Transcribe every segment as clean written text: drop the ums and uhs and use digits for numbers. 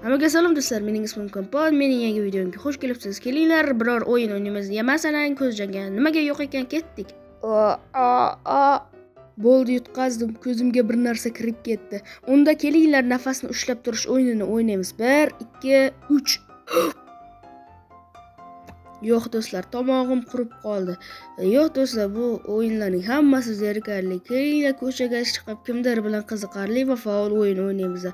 Hammaga salom do'stlar, mening ismim Kompot. Mening yangi videomga xush kelibsiz. Kelinglar, biror o'yin o'ynaymiz. Masalan, ko'zjanga nimaga yo'q ekan ketdik. Bo'ldi, yutqazdim. Ko'zimga bir narsa kirib ketdi. Unda kelinglar, nafasni ushlab turish o'yinini o'ynaymiz. 1 2 3. Yo'q do'stlar, tomog'im qurib qoldi. Yo'q do'stlar, bu o'yinlarning hammasi zerikarli. Kelinglar ko'chaga chiqib kimdir bilan qiziqarli va faol o'yin o'ynaymiz.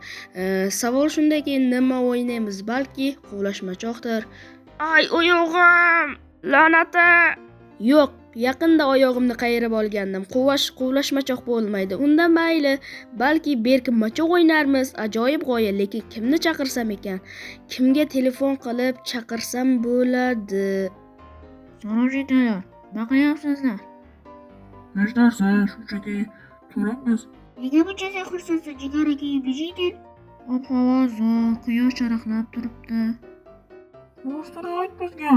Savol shundaki, nima o'ynaymiz? Balki quvlashmachoqdir. Ay, oyog'im! La'nati! Yo'q, yaqinda oyog'imni qayirib olgandim. Quvlashmachoq bo'lmaydi. Unda mayli, balki berkinmachoq o'ynarmiz. Ajoyib g'oya, lekin kimni chaqirsam ekan? Kimga telefon qilib chaqirsam bo'ladi? Salom jitolar, nima qilyapsizlar? Hech narsa, shunchaki turibmiz. Nega bunchalik xursandsiz jigar aka yugurishing? Ob-havo zo'r, quyosh charaqlab turibdi. Rostini ayt bizga.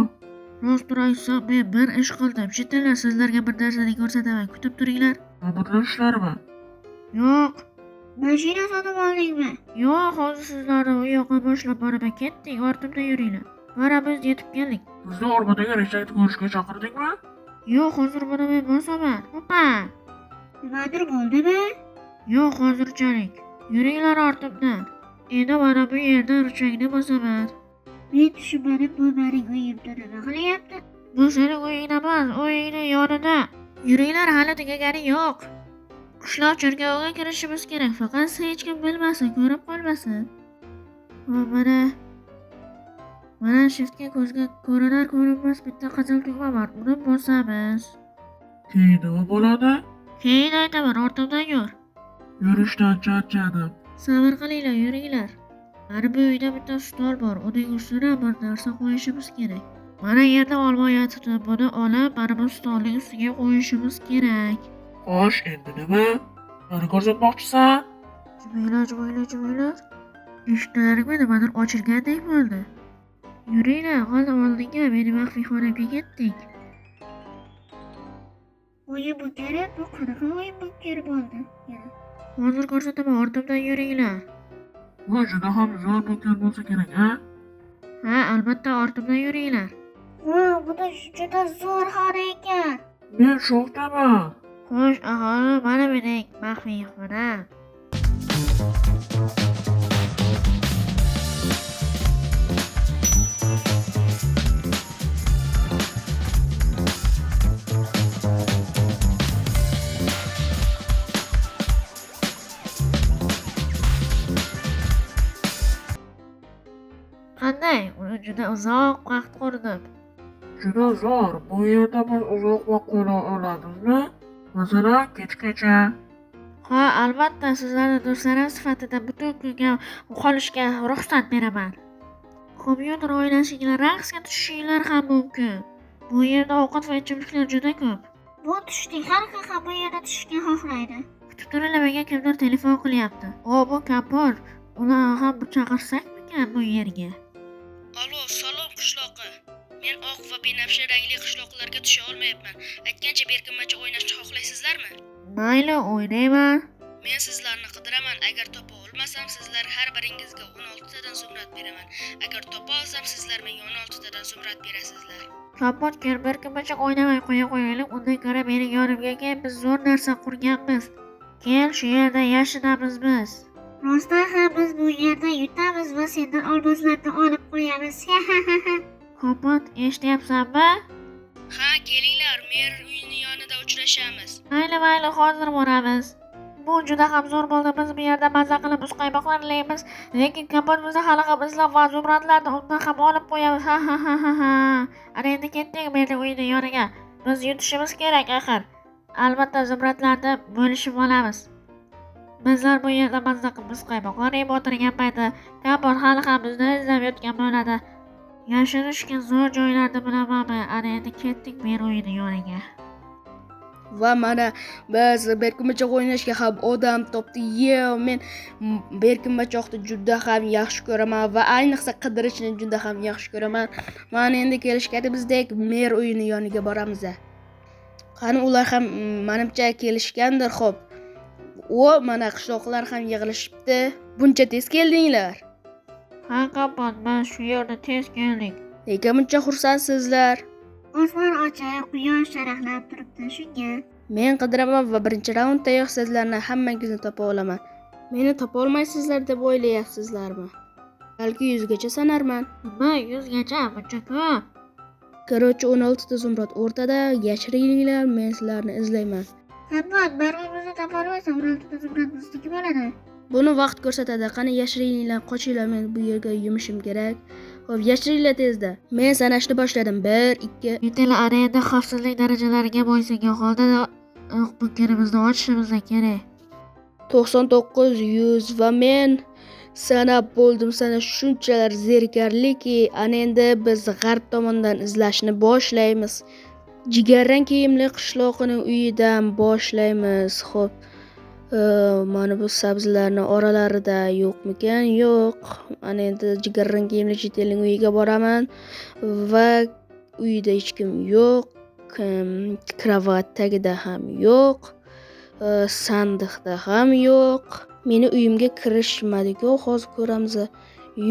Rostini aytsam, men bir ish qildim. Jitolar, sizlarga bir narsani ko'rsataman, kutib turinglar. Nima ishlarmi? Yo'q. Mashina sotib oldingmi? Yo'q, hozir sizlarni u yoqqa boshlab boraman. Ketdik, ortimda yuringlar. Mana biz yetib keldik. Bizni o'rmondagi rechakni ko'rishga chaqirdingmi? Yo'q, hozir buni men bosaman. Opa! Nimadir bo'ldimi? Yo'q, hozirchalik. Yuringlar ortimdan. Endi mana bu yerda rechakni bosaman. Men tushunmadim, bu mening uyimda nima qilyapti? Bu sening uying emas, uyingni yonida. Yuringlar, hali tugagani yo'q. Qishloq cherkoviga kirishimiz kerak, faqat hech kim bilmasin, ko'rib qolmasin. Mana shiftga ko'zga ko'rinar-ko'rinmas bitta qizil tugma bor. Uni bosamiz. Keyin nima bo'ladi? Keyin aytaman, ortimdan yur. Yurishdan charchadim. Sabr qilinglar, yuringlar. Mana bu uyda bitta stol bor. Uning ustiga bir narsa qo'yishimiz kerak. Mana yerda olma yotibdi. Buni olib, mana bu stolning ustiga qo'yishimiz kerak. Xo'sh, endi nima? Meni ko'rsatmoqchisan? Juminglar. Eshitdilarmi, nimadir ochilgandek bo'ldi. Yuringlar, hozir oldinga, meni maxfiy xonamga ketdik. O'yin bunkeri, bu qanaqa o'yin bunkeri bo'ldi? Hozir ko'rsataman, ortimdan yuringlar. Bu juda ham zo'r bunker bo'lsa kerak, ha? Ha, albatta, ortimdan yuringlar. Bu juda zo'r xona ekan. Men shokdaman. Xo'sh, aholi, mana mening maxfiy xonam. Qanday? Uni juda uzoq vaqt qurdim. Juda zo'r. Bu yerda biz uzoq vaqt qo'yla oladimmi? Masalan, kechgacha. Ha, albatta, sizlarni do'stlarim sifatida butun kunga qolishga ruxsat beraman. Kompyuter o'ynashinglar, raqsga tushishinglar ham mumkin. Bu yerda ovqat va ichimliklar juda ko'p. Bu tushdik, har kim ham bu yerda tushishga xohlaydi. Kutib turinglar, menga kimdir telefon qilyapti. Bu Kompot. Uni ham chaqirsakmikan bu yerga? Alo, salom qishloqi. Men oq va binafsha rangli qishloqlarga tusha olmayapman. Aytgancha berkinmacha o'ynashni xohlaysizlarmi? Mayli, o'ynayman. Men sizlarni qidiraman. Agar topa olmasam, sizlar har biringizga 16 tadan zumrad beraman. Agar topa olsam, sizlar menga 16 tadan zumrad berasizlar. Kompot, berkinmacha o'ynamay qo'yaylik. Undan ko'ra mening yonimga kel, biz zo'r narsa qurganmiz. Kel, shu yerda yashinamiz biz. Rostdan ham biz bu yerda yutamiz va sendan olmoslarni olib qo'yamiz. Kompot, eshityapsanmi? Ha, kelinglar, mer uyini yonida uchrashamiz. Mayli, hozir boramiz. Bu juda ham zo'r bo'ldi. Biz bu yerda maza qilib muzqaymoqlar yeymiz, lekin Kompot bizni hali ham izlab va zumradlarni undan ham olib qo'yamiz. Ana endi ketdik mening uyini yoniga. Biz yutishimiz kerak axir. Albatta, zumradlarni bo'lishib olamiz. Bizlar bu yerda maza qilib muzqaymoqlar yeb o'tirgan payti Kompot hali ham bizni izlab yotgan bo'ladi. Yashirishga zo'r joylarni bilamanmi? Ana endi ketdik men o'yini yoniga. Va mana biz berkinmachoq o'ynashga ham odam topdik. Men berkinmachoqni juda ham yaxshi ko'raman va ayniqsa qidirishni juda ham yaxshi ko'raman. Mana endi kelishganimizdek mer uyini yoniga boramiz. Qani ular ham menimcha kelishgandir, xo'p. Mana qishloqlar ham yig'ilishibdi. Buncha tez keldinglar. Ha Kompot, biz shu yerda tez keldik. Nega buncha xursandsizlar? Osmon ochiq, quyosh charaqlab turibdi shunga. Men qidiraman va birinchi raunddayoq sizlarni hammangizni topa olaman. Meni topa olmaysizlar deb o'ylayapsizlarmi? Balki 100 gacha sanarman. Nima 100 gacha? Buncha ko'p. Короче, 16 ta zumrad o'rtada, yashiringlar, men sizlarni izlayman. Kompot, bir-birimizni topa olmasa 16 zumrad bizniki bo'ladi. Buni vaqt ko'rsatadi. Qani yashiringlar, qochinglar, men bu yerga yumishim kerak. Xo'p, yashiringlar tezda. Men sanashni boshladim. 1, 2. Intel arenda xavfsizlik darajalariga bo'ysungan holda bunkerimizni ochishimiz kerak. 99, 100 va men sanab bo'ldim. Sana shunchalar zerikarliki, ana endi biz g'arb tomondan izlashni boshlaymiz. Jigarrang kiyimli qishloqining uyidan boshlaymiz. Xo'p, mana bu sabzilarni oralarida yo'qmikan? Yo'q. Ana endi jigarrang kiyimli chet elning uyiga boraman va uyida hech kim yo'q. Kravat tagida ham yo'q. Sandiqda ham yo'q. Meni uyimga kirishmadi-ku, hozir ko'ramiz.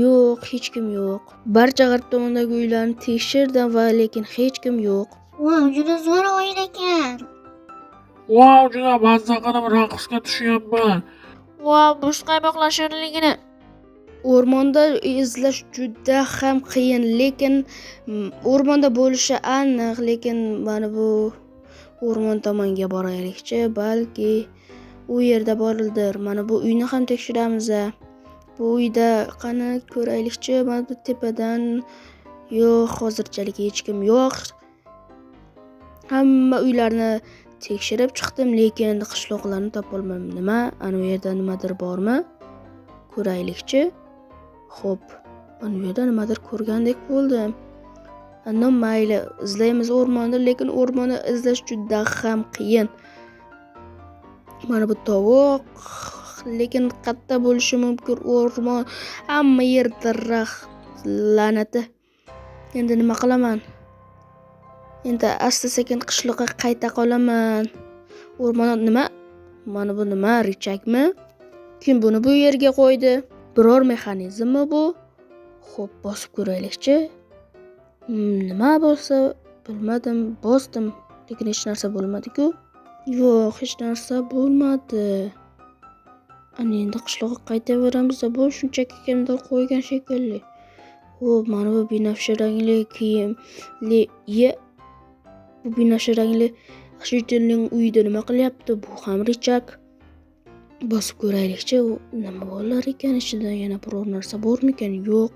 Yo'q, hech kim yo'q. Barcha g'arb tomondagi uylarni tekshirdim va lekin hech kim yo'q. Wow, juda zo'r o'yin ekan. Wow, juda mazza qilib raqsga tushyapman. Wow, muzqaymoqlar shirinligini. O'rmonda izlash juda ham qiyin, lekin o'rmonda bo'lishi aniq, lekin mana bu o'rmon tomonga boraylikchi, balki u yerda bordir. Mana bu uyni ham tekshiramiz. Bu uyda qani ko'raylikchi, mana bu tepadan yo'q, hozirchalik hech kim yo'q. Hamma uylarni tekshirib chiqdim, lekin qishloqlarni topolmadim. Nima? Ana u yerda nimadir bormi? Ko'raylikchi. Xo'p, ana u yerda nimadir ko'rgandek bo'ldim. Ana mayli, izlaymiz o'rmonni, lekin o'rmonni izlash juda ham qiyin. Mana bu tovuq, lekin qayerda bo'lishi mumkin? O'rmon, hamma yer daraxt, la'nati. Endi nima qilaman? Endi asta-sekin qishloqqa qayta qolaman. O'rmon nima? Mana bu nima? Richakmi? Kim buni bu yerga qo'ydi? Biror mexanizmmi bu? Xo'p, bosib ko'raylikchi. Nima bo'lsa, bilmadim, bosdim, lekin hech narsa bo'lmadi-ku. Yo'q, hech narsa bo'lmadi. Ana endi qishloqqa qaytaveramiz. Bu shunchaki kimdir qo'ygan shekilli. Xo'p, mana bu binafsha rangli kiyimli bu binafsha rangli shitilning uyida nima qilyapti? Bu ham richak. Bosib ko'raylikchi, nima bo'lar ekan ichida? Yana biror narsa bormikan? Yo'q.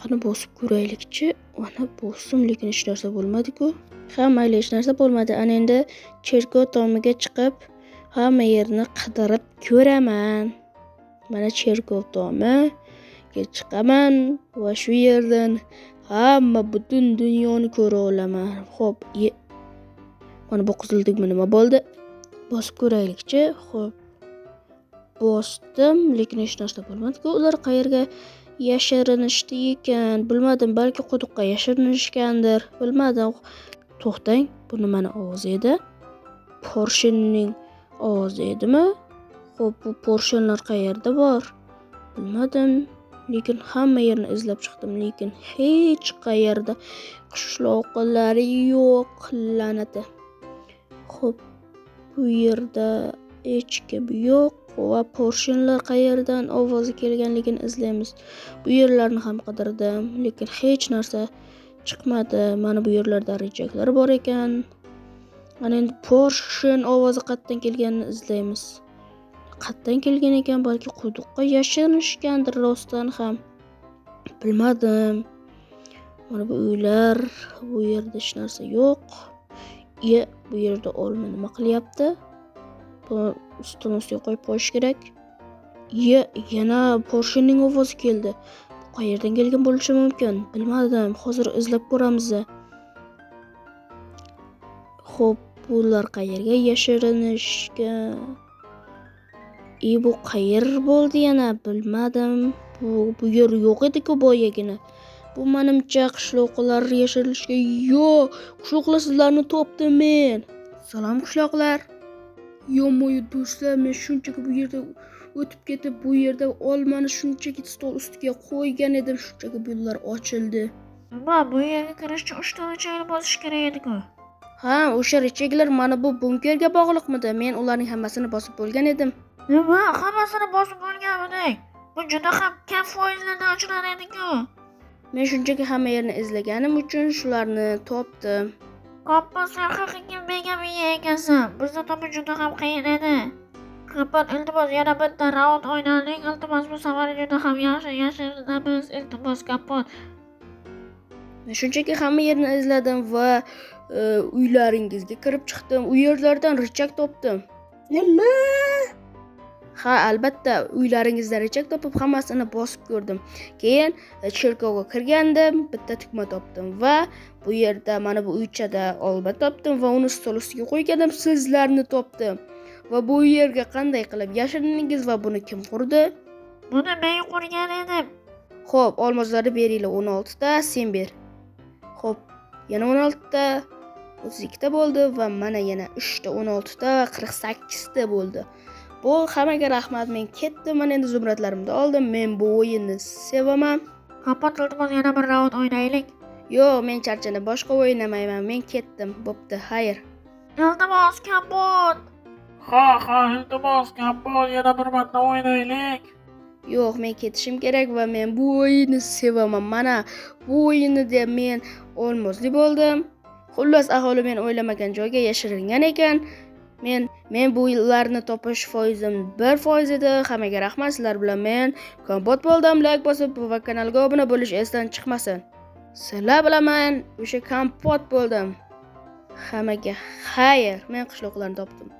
Qani bosib ko'raylikchi. Ana bosdim, lekin hech narsa bo'lmadi-ku. Ha, mayli, hech narsa bo'lmadi. Ana endi cherkov tomiga chiqib, hamma yerni qidirib ko'raman. Mana cherkov tomiga chiqaman va shu yerdan hamma butun dunyoni ko'ra olaman. Xo'p, mana bu qizil tugma nima bo'ldi? Bosib ko'raylikchi. Xo'p, bosdim, lekin hech narsa bo'lmadi-ku. Ular qayerga yashirinishdi ekan? Bilmadim, balki quduqqa yashirinishgandir. Bilmadim. To'xtang, bu nimaning ovozi edi? Porshenning ovozi edimi? Xo'p, bu porshenlar qayerda bor? Bilmadim, lekin hamma yerni izlab chiqdim, lekin hech qayerda qishloqlari yo'q, la'nati. Xo'p, bu yerda hech kim yo'q va porshenlar qayerdan ovozi kelganligini izlaymiz. Bu yerlarni ham qidirdim, lekin hech narsa chiqmadi. Mana bu yerlarda richaklar bor ekan. Mana endi porshen ovozi qayerdan kelganini izlaymiz. Qayerdan kelgan ekan? Balki quduqqa yashirinishgandir rostdan ham. Bilmadim. Mana bu uylar, bu yerda hech narsa yo'q. Bu yerda olma nima qilyapti? Bu ustini ustiga qo'yib qo'yish kerak. Yana porshenning ovozi keldi. Bu qayerdan kelgan bo'lishi mumkin? Bilmadim. Hozir izlab ko'ramiz. Xo'p, bular qayerga yashirinishgan? Bu qayer bo'ldi yana? Bilmadim. Bu yer yo'q edi-ku boyagina. Bu menimcha qishloqlar yashirilishga yo'q. Qishloqlar, sizlarni topdim men. Salom qishloqlar. Yo'q do'stlar, men shunchaki bu yerda o'tib ketib bu yerda olmani shunchaki stol ustiga qo'ygan edim, shunchaki bu yo'llar ochildi. Nima, bu yerga kirish uchun 3 ta rычagni bosish kerak edi-ku. Ha, o'sha rechaklar mana bu bunkerga bog'liqmidi? Men ularning hammasini bosib bo'lgan edim. Nima, hammasini bosib bo'lganmiding? Bu juda ham kam foizlarda ochilar edi-ku. Men shunchaki hamma yerni izlaganim uchun shularni topdim. Kampon, sen haqiqiy begamiya ekansan. Bizni topish juda ham qiyin edi. Kampon, iltimos yana bitta raund o'ynaylik. Iltimos, bu safar juda ham yaxshi yashirinamiz. Iltimos, Kampon. Men shunchaki hamma yerni izladim va uylaringizga kirib chiqdim. U yerlardan richak topdim. Nima? Ha, albatta, uylaringizdan richak topib hammasini bosib ko'rdim. Keyin cherkovga kirgandim, bitta tugma topdim va bu yerda mana bu uychada olma topdim va uni stol ustiga qo'ygandim. Sizlarni topdim. Va bu yerga qanday qilib yashirindingiz va buni kim qurdi? Buni men qurgan edim. Xo'p, olmoslarni beringlar, 16 ta, sen ber. Xo'p, yana 16 ta, 32 ta bo'ldi va mana yana 3 ta, 16 ta va 48 ta bo'ldi. Bu hammaga rahmat, men ketdim. Mana endi zumradlarimni oldim. Men bu o'yinni sevaman. Kampon, iltimos yana bir raund o'ynaylik. Yo'q, men charchadim, boshqa o'ynamayman. Men ketdim. Bo'pti, xayr. Iltimos, Kampon. Ha, iltimos, Kampon, yana bir marta o'ynaylik. Yo'q, men ketishim kerak va men bu o'yinni sevaman. Mana bu o'yinda men olmosli bo'ldim. Xullas, aholi men o'ylamagan joyga yashiringan ekan. Men bu yillarni topish foizim 1% edi. Hammaga rahmat. Sizlar bilan men Kompot bo'ldim. Like bosib va kanalga obuna bo'lish esdan chiqmasin. Sizlar bilan men o'sha Kompot bo'ldim. Hammaga xayr. Men qishloqlarni topdim.